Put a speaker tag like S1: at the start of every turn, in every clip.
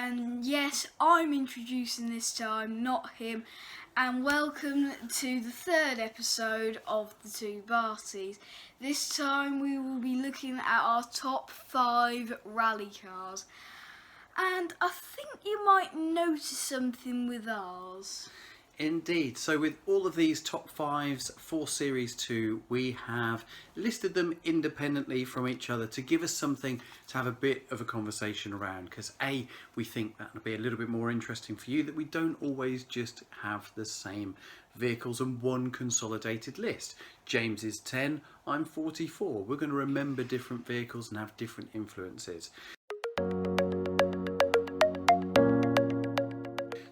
S1: And yes, I'm introducing this time, not him. And welcome to the third episode of the two Bartys. This time we will be looking at our top 5 rally cars. And I think you might notice something with ours.
S2: Indeed. So with all of these top 5s for Series 2, we have listed them independently from each other to give us something to have a bit of a conversation around. Because A, we think that will be a little bit more interesting for you, that we don't always just have the same vehicles and one consolidated list. James is 10, I'm 44. We're going to remember different vehicles and have different influences.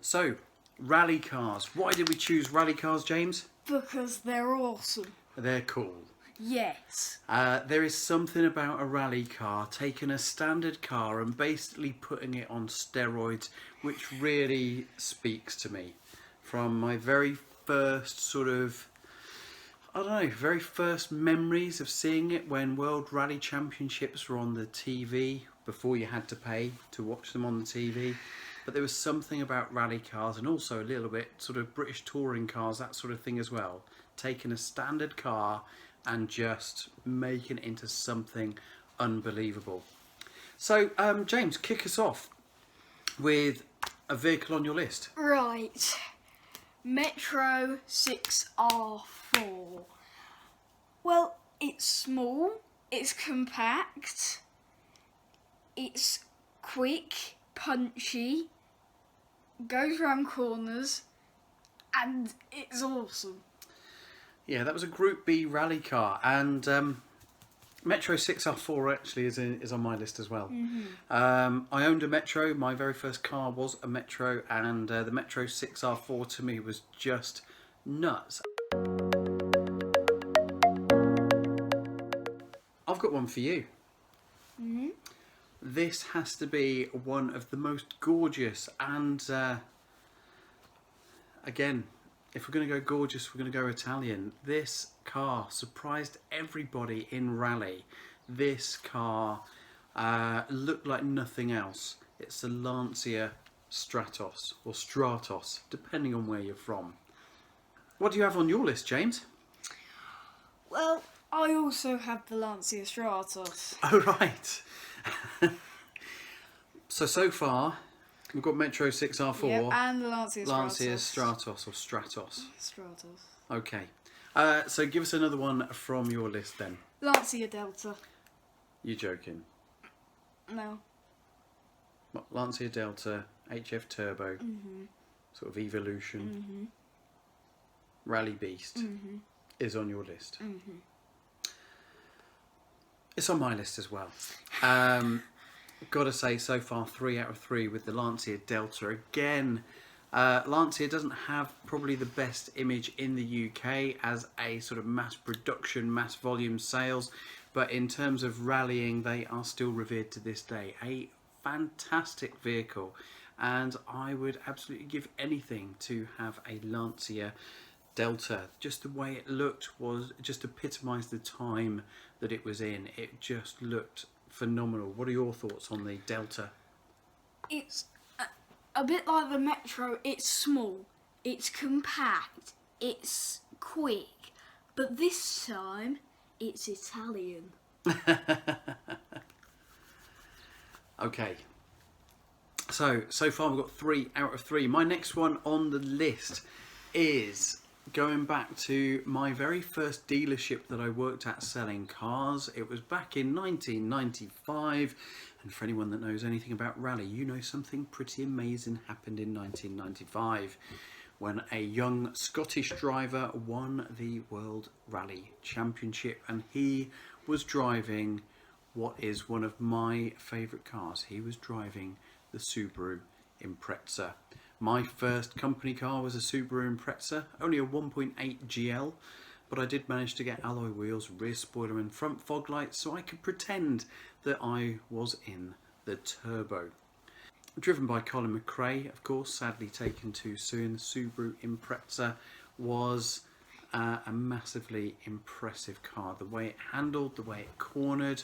S2: So, rally cars. Why did we choose rally cars, James?
S1: Because they're awesome.
S2: They're cool.
S1: Yes.
S2: There is something about a rally car, taking a standard car and basically putting it on steroids, which really speaks to me. From my very first very first memories of seeing it when World Rally Championships were on the TV, before you had to pay to watch them on the TV. But there was something about rally cars and also a little bit sort of British touring cars, that sort of thing as well. Taking a standard car and just making it into something unbelievable. So, James, kick us off with a vehicle on your list.
S1: Right. Metro 6R4. Well, it's small, it's compact, it's quick, punchy, goes round corners, and it's awesome.
S2: Yeah, that was a Group B rally car, and Metro 6R4 actually is on my list as well. I owned a Metro. My very first car was a Metro, and the Metro 6R4 to me was just nuts. I've got one for you. This has to be one of the most gorgeous and, again, if we're going to go gorgeous, we're going to go Italian. This car surprised everybody in rally. This car looked like nothing else. It's the Lancia Stratos, or Stratos, depending on where you're from. What do you have on your list, James?
S1: Well, I also have the Lancia Stratos.
S2: Oh, right. So far, we've got Metro 6R4.
S1: Yep, and the Lancia Stratos.
S2: Lancia Stratos or Stratos.
S1: Stratos.
S2: Okay. So give us another one from your list then.
S1: Lancia Delta.
S2: You're joking.
S1: No.
S2: What, Lancia Delta, HF Turbo, sort of Evolution, Rally Beast is on your list. It's on my list as well. Got to say, so far 3 out of 3 with the Lancia Delta. Again, Lancia doesn't have probably the best image in the UK as a sort of mass production, mass volume sales, but in terms of rallying, they are still revered to this day. A fantastic vehicle, and I would absolutely give anything to have a Lancia Delta. Just the way it looked was just epitomised the time that it was in. It just looked phenomenal. What are your thoughts on the Delta?
S1: It's a bit like the Metro. It's small, it's compact, it's quick, but this time it's Italian.
S2: Okay. So far we've got 3 out of 3. My next one on the list is going back to my very first dealership that I worked at selling cars. It was back in 1995, and for anyone that knows anything about rally, you know something pretty amazing happened in 1995 when a young Scottish driver won the World Rally Championship, and he was driving what is one of my favourite cars. He was driving the Subaru Impreza. My first company car was a Subaru Impreza, only a 1.8 GL, but I did manage to get alloy wheels, rear spoiler and front fog lights so I could pretend that I was in the turbo. Driven by Colin McRae, of course, sadly taken too soon, the Subaru Impreza was a massively impressive car. The way it handled, the way it cornered,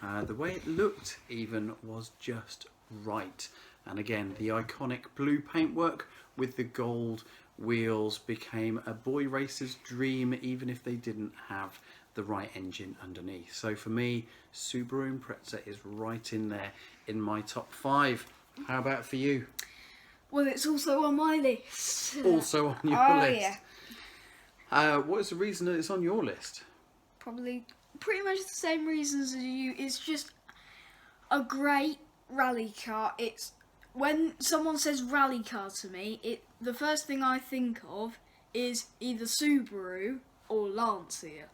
S2: the way it looked even was just right. And again, the iconic blue paintwork with the gold wheels became a boy racer's dream, even if they didn't have the right engine underneath. So for me, Subaru Impreza is right in there in my top 5. How about for you?
S1: Well, it's also on my list.
S2: Also on your list.
S1: Yeah.
S2: What is the reason that it's on your list?
S1: Probably pretty much the same reasons as you. It's just a great rally car. It's when someone says rally car to me, the first thing I think of is either Subaru or Lancia.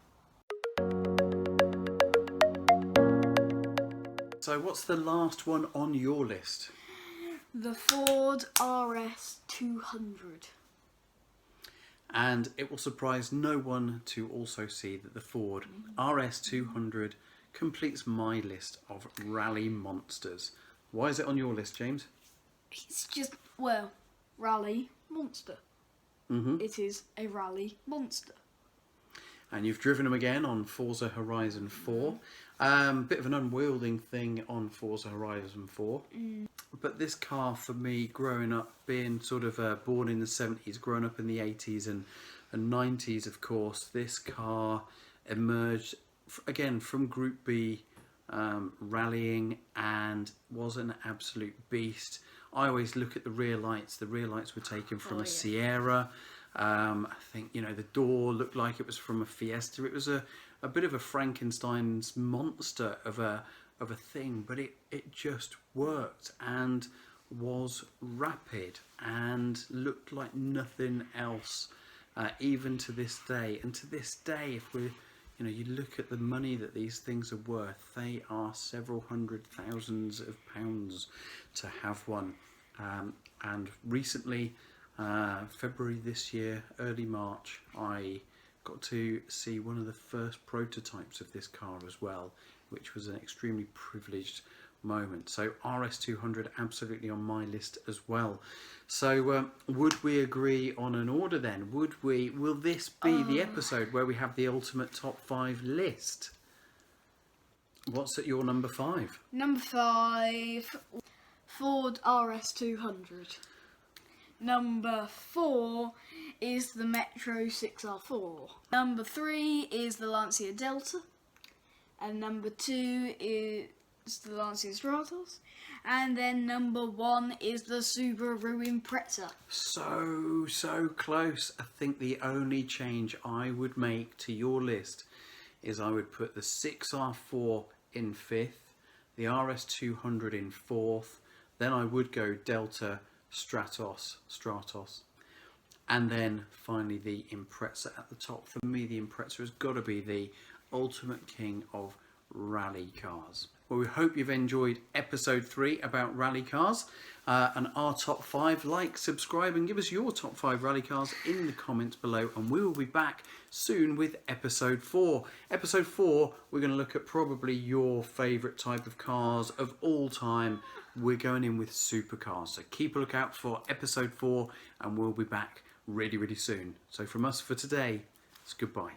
S2: So what's the last one on your list?
S1: The Ford RS 200.
S2: And it will surprise no one to also see that the Ford RS 200 completes my list of rally monsters. Why is it on your list, James?
S1: It's just, well, rally monster. It is a rally monster.
S2: And you've driven them again on Forza Horizon 4. Bit of an unwielding thing on Forza Horizon 4. But this car, for me, growing up, being sort of born in the 70s, growing up in the 80s and 90s, of course, this car emerged, again, from Group B rallying and was an absolute beast. I always look at the rear lights. The rear lights were taken from a Sierra. I think, you know, the door looked like it was from a Fiesta. It was a bit of a Frankenstein's monster of a thing, but it just worked and was rapid and looked like nothing else, even to this day. And to this day, if we, you know, you look at the money that these things are worth, they are several hundred thousands of pounds to have one. And recently, February this year, early March, I got to see one of the first prototypes of this car as well, which was an extremely privileged moment. So RS200 absolutely on my list as well. So would we agree on an order then? Will this be the episode where we have the ultimate top 5 list? What's at your number 5?
S1: Number 5, Ford RS 200. Number 4 is the Metro 6R4. Number 3 is the Lancia Delta. And number 2 is the Lancia Stratos. And then number 1 is the Subaru Impreza.
S2: So close. I think the only change I would make to your list is I would put the 6R4 in 5th, the RS200 in 4th, then I would go Delta, Stratos, and then finally the Impreza at the top. For me, the Impreza has got to be the ultimate king of rally cars. Well, we hope you've enjoyed episode 3 about rally cars and our top 5. Like, subscribe and give us your top 5 rally cars in the comments below, and we will be back soon with episode 4. Episode 4, we're going to look at probably your favourite type of cars of all time. We're going in with supercars, so keep a lookout for episode 4, and we'll be back really soon. So from us for today, it's goodbye.